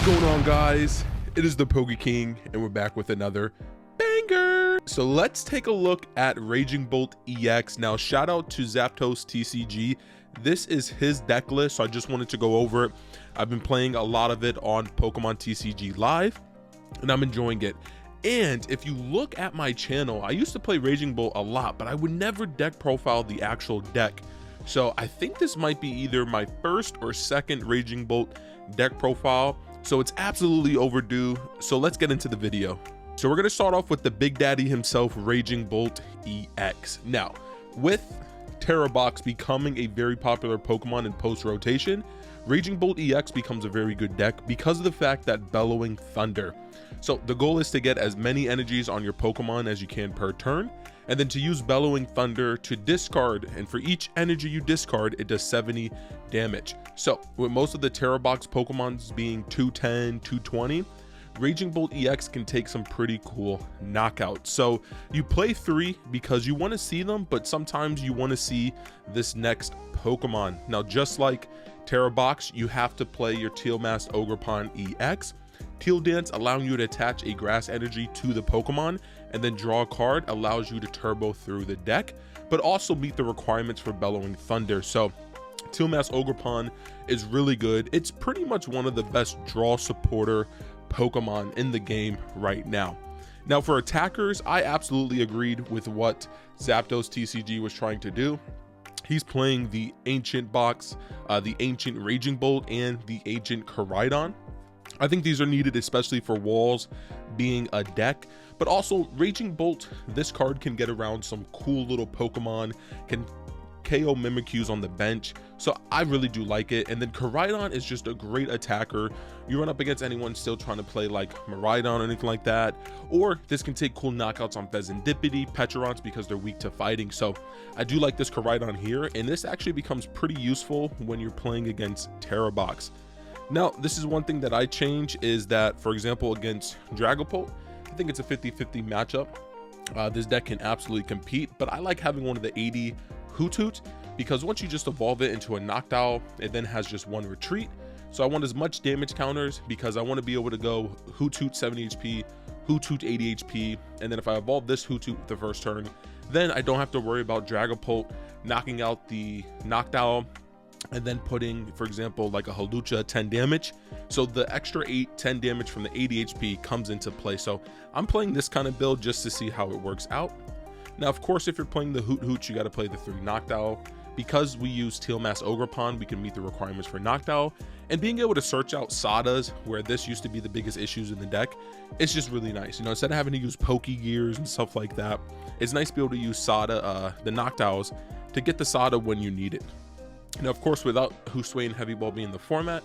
Going on, guys? It is the Poke King, and we're back with another banger. So let's take a look at Raging Bolt EX. Now, shout out to Zapdos TCG. This is his deck list, so I just wanted to go over it. I've been playing a lot of it on Pokemon TCG Live, and I'm enjoying it. And if you look at my channel, I used to play Raging Bolt a lot, but I would never deck profile the actual deck. So I think this might be either my first or second Raging Bolt deck profile. So it's absolutely overdue. So let's get into the video. So we're going to start off with the Big Daddy himself, Raging Bolt EX. Now, with Terabox becoming a very popular Pokemon in post-rotation, Raging Bolt EX becomes a very good deck because of the fact that Bellowing Thunder. So the goal is to get as many energies on your Pokemon as you can per turn, and then to use Bellowing Thunder to discard, and for each energy you discard, it does 70 damage. So with most of the Terabox Pokemons being 210, 220, Raging Bolt EX can take some pretty cool knockouts. So you play 3 because you want to see them, but sometimes you want to see this next Pokemon. Now, just like Terabox, you have to play your Teal Masked Ogerpon EX. Teal Dance, allowing you to attach a grass energy to the Pokemon and then draw a card, allows you to turbo through the deck, but also meet the requirements for Bellowing Thunder. So Teal Masked Ogerpon is really good. It's pretty much one of the best draw supporter Pokemon in the game right now. Now, for attackers, I absolutely agreed with what Zapdos TCG was trying to do. He's playing the Ancient box, the Ancient Raging Bolt, and the Ancient Koraidon. I think these are needed, especially for walls being a deck, but also Raging Bolt, this card can get around some cool little Pokemon, can KO Mimikyus on the bench, so I really do like it. And then Koraidon is just a great attacker. You run up against anyone still trying to play like Miraidon or anything like that, or this can take cool knockouts on Fezandipiti, Petrons, because they're weak to fighting. So I do like this Koraidon here, and this actually becomes pretty useful when you're playing against Terabox. Now, this is one thing that I change, is that, for example, against Dragapult, I think it's a 50-50 matchup. This deck can absolutely compete, but I like having one of the 80 Hoothoot, because once you just evolve it into a Noctowl, it then has just one retreat. So I want as much damage counters, because I want to be able to go Hoothoot 70 HP, Hoothoot 80 HP, and then if I evolve this Hoothoot the first turn, then I don't have to worry about Dragapult knocking out the Noctowl and then putting, for example, like a Hawlucha 10 damage. So the extra 10 damage from the 80 HP comes into play. So I'm playing this kind of build just to see how it works out. Now, of course, if you're playing the Hoothoot, you got to play the 3 Noctowl. Because we use Teal Masked Ogerpon, we can meet the requirements for Noctowl. And being able to search out Sadas, where this used to be the biggest issues in the deck, it's just really nice. You know, instead of having to use Poke Gears and stuff like that, it's nice to be able to use Sada, the Noctowls, to get the Sada when you need it. Now, of course, without Hoothoot and Heavy Ball being the format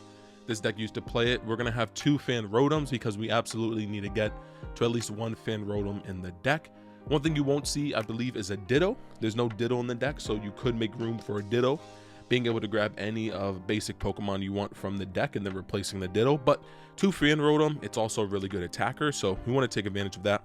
this deck used to play it, we're going to have 2 Fan Rotoms, because we absolutely need to get to at least 1 Fan Rotom in the deck. One thing you won't see, I believe, is a Ditto. There's no Ditto in the deck, so you could make room for a Ditto, being able to grab any of basic Pokemon you want from the deck and then replacing the Ditto. But 2 Fan Rotom, it's also a really good attacker, so we want to take advantage of that.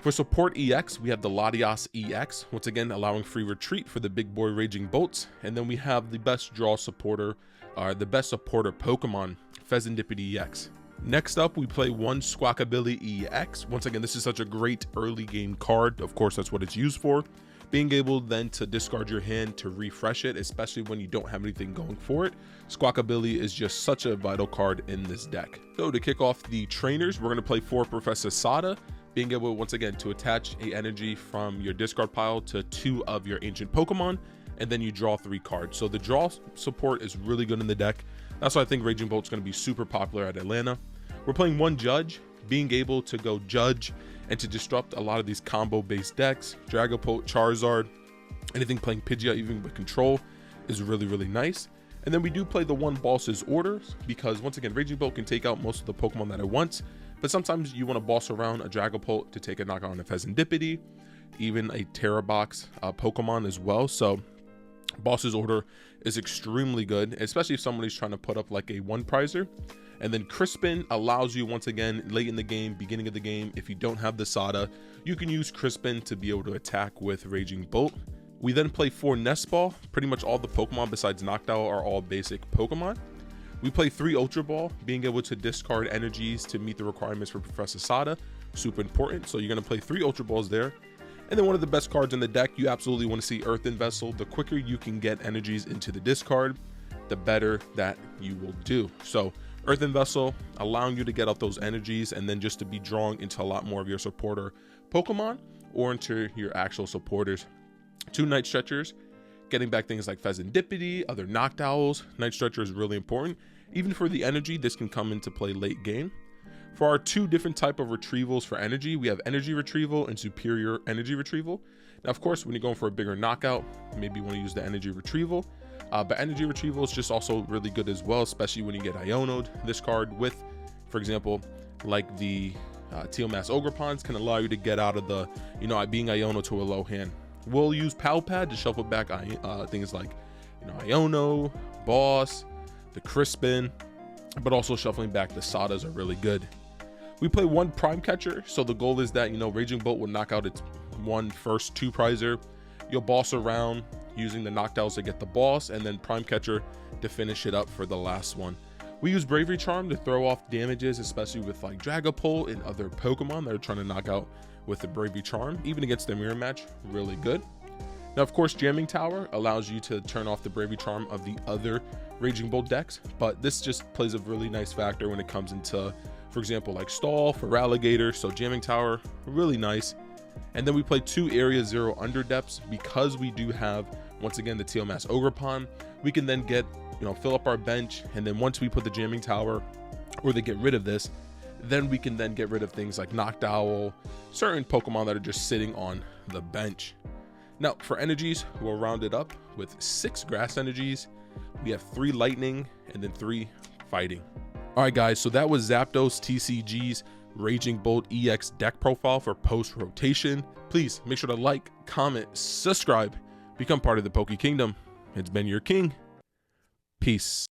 For support EX, we have the Latias EX, once again allowing free retreat for the big boy Raging Bolts. And then we have the best draw supporter, the best supporter Pokemon, Fezandipiti EX. Next up, we play 1 Squawkabilly EX. Once again, this is such a great early game card. Of course, that's what it's used for. Being able then to discard your hand to refresh it, especially when you don't have anything going for it. Squawkabilly is just such a vital card in this deck. So to kick off the trainers, we're going to play 4 Professor Sada, being able once again to attach a energy from your discard pile to 2 of your ancient Pokemon, and then you draw 3 cards. So the draw support is really good in the deck. That's why I think Raging Bolt's going to be super popular at Atlanta. We're playing 1 Judge, being able to go Judge and to disrupt a lot of these combo based decks. Dragapult, Charizard, anything playing Pidgeot, even with control, is really, really nice. And then we do play the 1 Boss's Orders, because once again, Raging Bolt can take out most of the Pokemon that it wants, but sometimes you want to boss around a Dragapult to take a knockout on a Fezandipiti, even a Terabox Pokemon as well. So Boss's Order is extremely good, especially if somebody's trying to put up like a 1 prizer. And then Crispin allows you, once again, late in the game, beginning of the game, if you don't have the Sada, you can use Crispin to be able to attack with Raging Bolt. We then play 4 Nest Ball. Pretty much all the Pokemon besides Noctowl are all basic Pokemon. We play 3 Ultra Ball, being able to discard energies to meet the requirements for Professor Sada, super important. So you're going to play 3 Ultra Balls there. And then one of the best cards in the deck, you absolutely want to see Earthen Vessel. The quicker you can get energies into the discard, the better that you will do. So Earthen Vessel allowing you to get out those energies and then just to be drawing into a lot more of your supporter Pokemon or into your actual supporters. 2 Night Stretchers, getting back things like Fezandipiti, other Noctowls. Night Stretcher is really important. Even for the energy, this can come into play late game. For our 2 different type of retrievals for energy, we have Energy Retrieval and Superior Energy Retrieval. Now, of course, when you're going for a bigger knockout, maybe you want to use the Energy Retrieval. But Energy Retrieval is just also really good as well, especially when you get Iono'd. This card with, for example, like the Teal Mass Ogerpons can allow you to get out of the, being Iono to a low hand. We'll use Pal Pad to shuffle back things like, Iono, Boss, the Crispin, but also shuffling back the Sadas are really good. We play 1 Prime Catcher, so the goal is that, Raging Bolt will knock out its first 2 prizer. You'll boss around using the Noctowls to get the boss, and then Prime Catcher to finish it up for the last one. We use Bravery Charm to throw off damages, especially with like Dragapult and other Pokemon that are trying to knock out with the Bravery Charm, even against the mirror match, really good. Now, of course, Jamming Tower allows you to turn off the Bravery Charm of the other Raging Bolt decks, but this just plays a really nice factor when it comes into, for example, like Stall for Alligator. So Jamming Tower, really nice. And then we play 2 Area 0 Underdepths because we do have, once again, the Teal Mass Ogerpon. We can then get, fill up our bench, and then once we put the Jamming Tower, or they get rid of this, then we can then get rid of things like Noctowl, certain Pokemon that are just sitting on the bench. Now, for energies, we'll round it up with 6 Grass energies. We have 3 Lightning, and then 3 Fighting. All right, guys, so that was Zapdos TCG's Raging Bolt EX deck profile for post rotation. Please make sure to like, comment, subscribe, become part of the Poke Kingdom. It's been your king. Peace.